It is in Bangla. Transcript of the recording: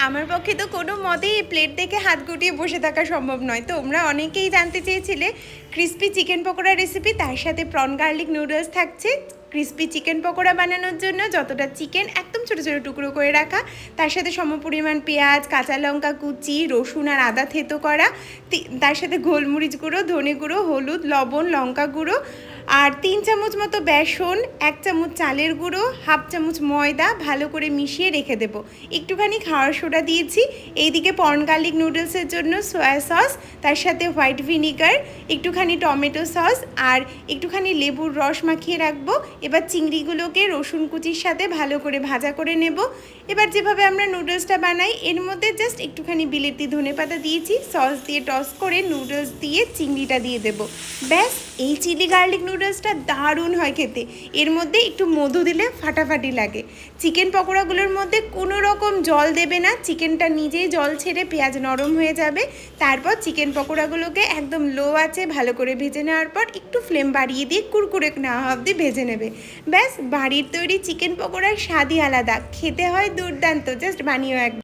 আমার পক্ষে তো কোনো মতেই এই প্লেট দেখে হাত গুটিয়ে বসে থাকা সম্ভব নয়। তোমরা অনেকেই জানতে চেয়েছিলে ক্রিস্পি চিকেন পকোড়া রেসিপি, তার সাথে প্রন গার্লিক নুডলস থাকছে। ক্রিস্পি চিকেন পকোড়া বানানোর জন্য যতটা চিকেন একদম ছোটো ছোটো টুকরো করে রাখা, তার সাথে সমপরিমাণ পেঁয়াজ, কাঁচা লঙ্কা কুচি, রসুন আর আদা থেতো করা, তার সাথে গোলমরিচ গুঁড়ো, ধনে গুঁড়ো, হলুদ, লবণ, লঙ্কা গুঁড়ো আর 3 চামচ মতো বেসন, 1 চামচ চালের গুঁড়ো, হাফ চামচ ময়দা ভালো করে মিশিয়ে রেখে দেবো। একটুখানি খাওয়ার সোডা দিয়েছি। এইদিকে প্রন গার্লিক নুডলসের জন্য সয়া সস, তার সাথে হোয়াইট ভিনিগার, একটুখানি টমেটো সস আর একটুখানি লেবুর রস মাখিয়ে রাখবো। এবার চিংড়িগুলোকে রসুন কুচির সাথে ভালো করে ভাজা করে নেব। এবার যেভাবে আমরা নুডলসটা বানাই এর মধ্যে জাস্ট একটুখানি বিলেতি ধনেপাতা দিয়েছি, সস দিয়ে টস করে নুডলস দিয়ে চিংড়িটা দিয়ে দেবো। ব্যাস, এই চিলি গার্লিক নুডলসটা দারুণ হয় খেতে। এর মধ্যে একটু মধু দিলে ফাটাফাটি লাগে। চিকেন পকোড়াগুলোর মধ্যে কোনো রকম জল দেবে না, চিকেনটা নিজেই জল ছেড়ে পেঁয়াজ নরম হয়ে যাবে। তারপর চিকেন পকোড়াগুলোকে একদম লো আছে ভালো করে ভেজে নেওয়ার পর একটু ফ্লেম বাড়িয়ে দিয়ে কুরকুরে না অবধি ভেজে নেবে। ব্যাস, বাড়ির তৈরি চিকেন পকোড়ার স্বাদই আলাদা, খেতে হয় দুর্দান্ত। জাস্ট বানিয়েও একবার।